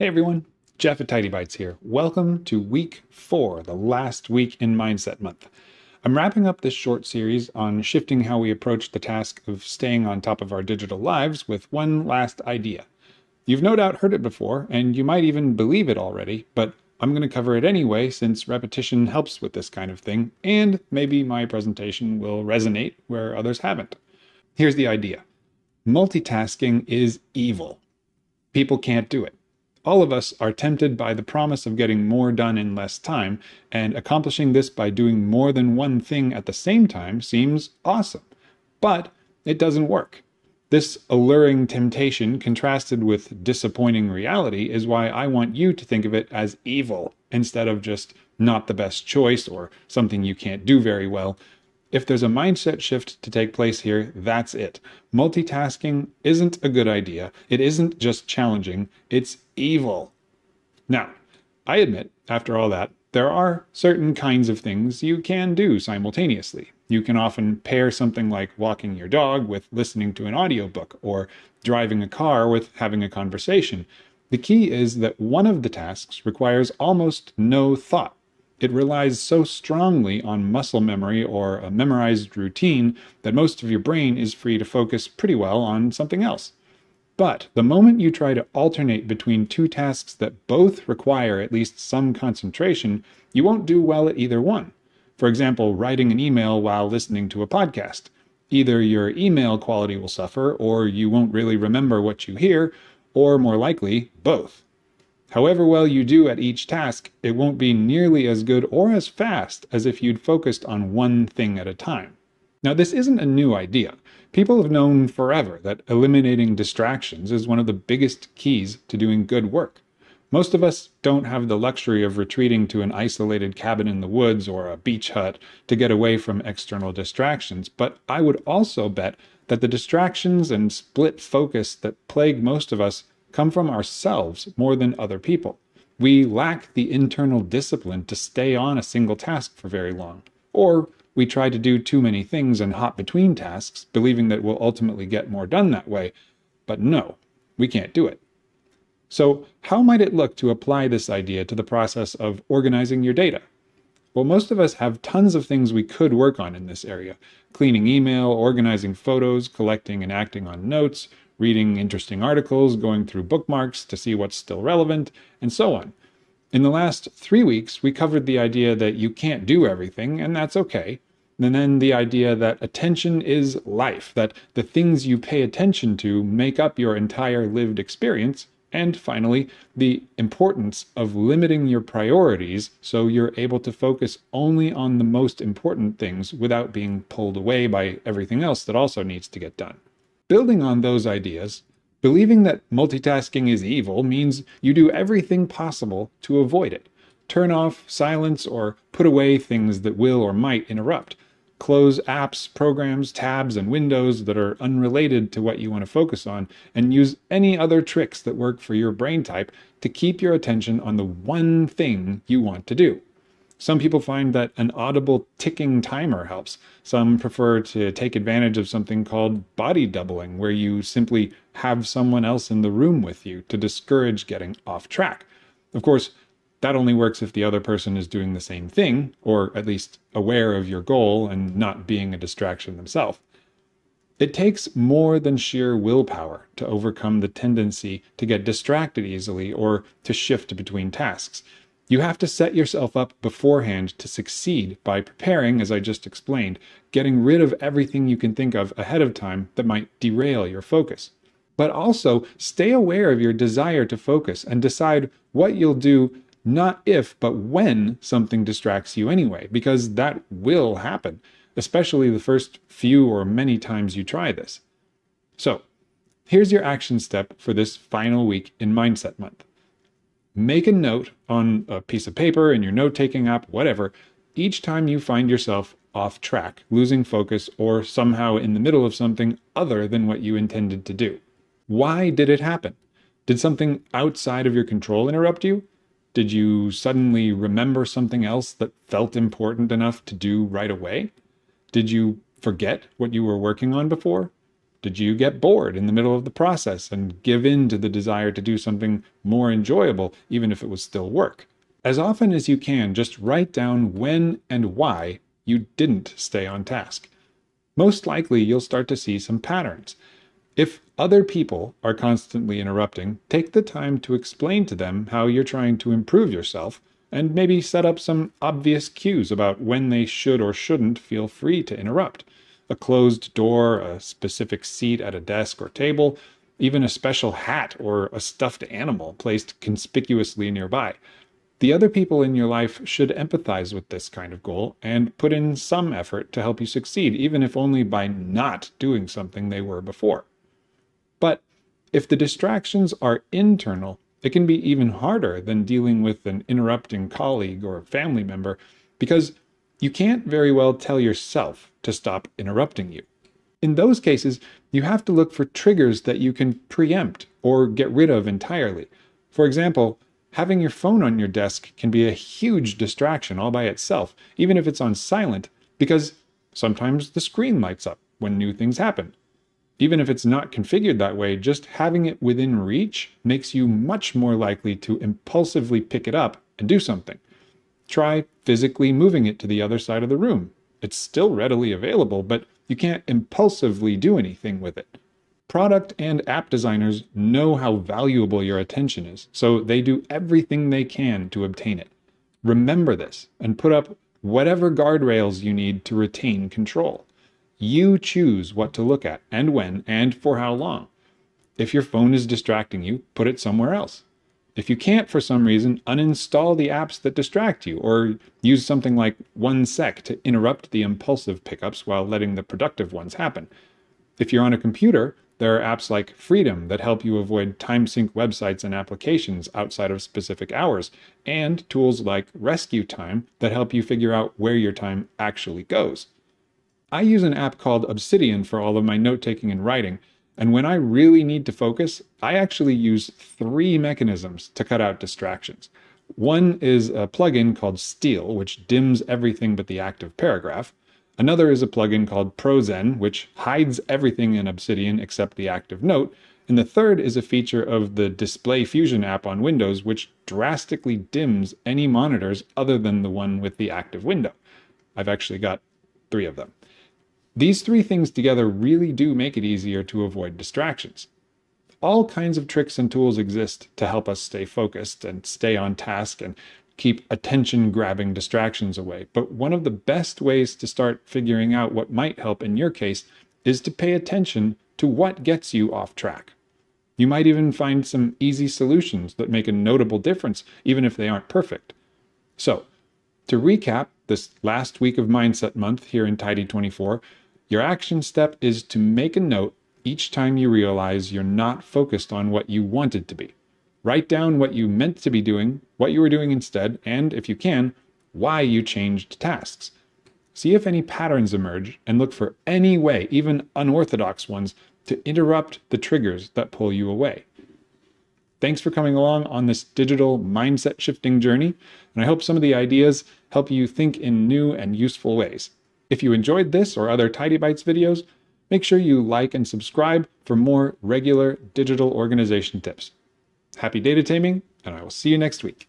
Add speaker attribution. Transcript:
Speaker 1: Hey everyone, Jeff at Tidy Bites here. Welcome to week 4, the last week in Mindset Month. I'm wrapping up this short series on shifting how we approach the task of staying on top of our digital lives with one last idea. You've no doubt heard it before, and you might even believe it already, but I'm going to cover it anyway since repetition helps with this kind of thing, and maybe my presentation will resonate where others haven't. Here's the idea. Multitasking is evil. People can't do it. All of us are tempted by the promise of getting more done in less time, and accomplishing this by doing more than one thing at the same time seems awesome. But it doesn't work. This alluring temptation contrasted with disappointing reality is why I want you to think of it as evil instead of just not the best choice or something you can't do very well. If there's a mindset shift to take place here, that's it. Multitasking isn't a good idea. It isn't just challenging, it's evil. Now, I admit, after all that, there are certain kinds of things you can do simultaneously. You can often pair something like walking your dog with listening to an audiobook or driving a car with having a conversation. The key is that one of the tasks requires almost no thought. It relies so strongly on muscle memory or a memorized routine that most of your brain is free to focus pretty well on something else. But the moment you try to alternate between two tasks that both require at least some concentration, you won't do well at either one. For example, writing an email while listening to a podcast. Either your email quality will suffer, or you won't really remember what you hear, or more likely, both. However well you do at each task, it won't be nearly as good or as fast as if you'd focused on one thing at a time. Now, this isn't a new idea. People have known forever that eliminating distractions is one of the biggest keys to doing good work. Most of us don't have the luxury of retreating to an isolated cabin in the woods or a beach hut to get away from external distractions, but I would also bet that the distractions and split focus that plague most of us come from ourselves more than other people. We lack the internal discipline to stay on a single task for very long. Or we try to do too many things and hop between tasks, believing that we'll ultimately get more done that way. But no, we can't do it. So how might it look to apply this idea to the process of organizing your data? Well, most of us have tons of things we could work on in this area. Cleaning email, organizing photos, collecting and acting on notes, reading interesting articles, going through bookmarks to see what's still relevant, and so on. In the last 3 weeks, we covered the idea that you can't do everything, and that's okay. And then the idea that attention is life, that the things you pay attention to make up your entire lived experience. And finally, the importance of limiting your priorities so you're able to focus only on the most important things without being pulled away by everything else that also needs to get done. Building on those ideas, believing that multitasking is evil means you do everything possible to avoid it. Turn off, silence, or put away things that will or might interrupt. Close apps, programs, tabs, and windows that are unrelated to what you want to focus on, and use any other tricks that work for your brain type to keep your attention on the one thing you want to do. Some people find that an audible ticking timer helps. Some prefer to take advantage of something called body doubling, where you simply have someone else in the room with you to discourage getting off track. Of course, that only works if the other person is doing the same thing, or at least aware of your goal and not being a distraction themselves. It takes more than sheer willpower to overcome the tendency to get distracted easily or to shift between tasks. You have to set yourself up beforehand to succeed by preparing, as I just explained, getting rid of everything you can think of ahead of time that might derail your focus. But also, stay aware of your desire to focus and decide what you'll do not if, but when something distracts you anyway, because that will happen, especially the first few or many times you try this. So, here's your action step for this final week in Mindset Month. Make a note on a piece of paper, in your note-taking app, whatever, each time you find yourself off track, losing focus, or somehow in the middle of something other than what you intended to do. Why did it happen? Did something outside of your control interrupt you? Did you suddenly remember something else that felt important enough to do right away? Did you forget what you were working on before? Did you get bored in the middle of the process and give in to the desire to do something more enjoyable, even if it was still work? As often as you can, just write down when and why you didn't stay on task. Most likely, you'll start to see some patterns. If other people are constantly interrupting, take the time to explain to them how you're trying to improve yourself, and maybe set up some obvious cues about when they should or shouldn't feel free to interrupt. A closed door, a specific seat at a desk or table, even a special hat or a stuffed animal placed conspicuously nearby. The other people in your life should empathize with this kind of goal and put in some effort to help you succeed, even if only by not doing something they were before. But if the distractions are internal, it can be even harder than dealing with an interrupting colleague or family member, because you can't very well tell yourself to stop interrupting you. In those cases, you have to look for triggers that you can preempt or get rid of entirely. For example, having your phone on your desk can be a huge distraction all by itself, even if it's on silent, because sometimes the screen lights up when new things happen. Even if it's not configured that way, just having it within reach makes you much more likely to impulsively pick it up and do something. Try physically moving it to the other side of the room. It's still readily available, but you can't impulsively do anything with it. Product and app designers know how valuable your attention is, so they do everything they can to obtain it. Remember this and put up whatever guardrails you need to retain control. You choose what to look at and when and for how long. If your phone is distracting you, put it somewhere else. If you can't for some reason, uninstall the apps that distract you, or use something like 1sec to interrupt the impulsive pickups while letting the productive ones happen. If you're on a computer, there are apps like Freedom that help you avoid time-sync websites and applications outside of specific hours, and tools like Rescue Time that help you figure out where your time actually goes. I use an app called Obsidian for all of my note-taking and writing, and when I really need to focus, I actually use 3 mechanisms to cut out distractions. One is a plugin called Steal, which dims everything but the active paragraph. Another is a plugin called ProZen, which hides everything in Obsidian except the active note. And the third is a feature of the Display Fusion app on Windows, which drastically dims any monitors other than the one with the active window. I've actually got 3 of them. These 3 things together really do make it easier to avoid distractions. All kinds of tricks and tools exist to help us stay focused and stay on task and keep attention-grabbing distractions away. But one of the best ways to start figuring out what might help in your case is to pay attention to what gets you off track. You might even find some easy solutions that make a notable difference, even if they aren't perfect. So, to recap this last week of Mindset Month here in Tidy 24, your action step is to make a note each time you realize you're not focused on what you wanted to be. Write down what you meant to be doing, what you were doing instead, and, if you can, why you changed tasks. See if any patterns emerge and look for any way, even unorthodox ones, to interrupt the triggers that pull you away. Thanks for coming along on this digital mindset shifting journey, and I hope some of the ideas help you think in new and useful ways. If you enjoyed this or other Tidy Bites videos, make sure you like and subscribe for more regular digital organization tips. Happy data taming, and I will see you next week.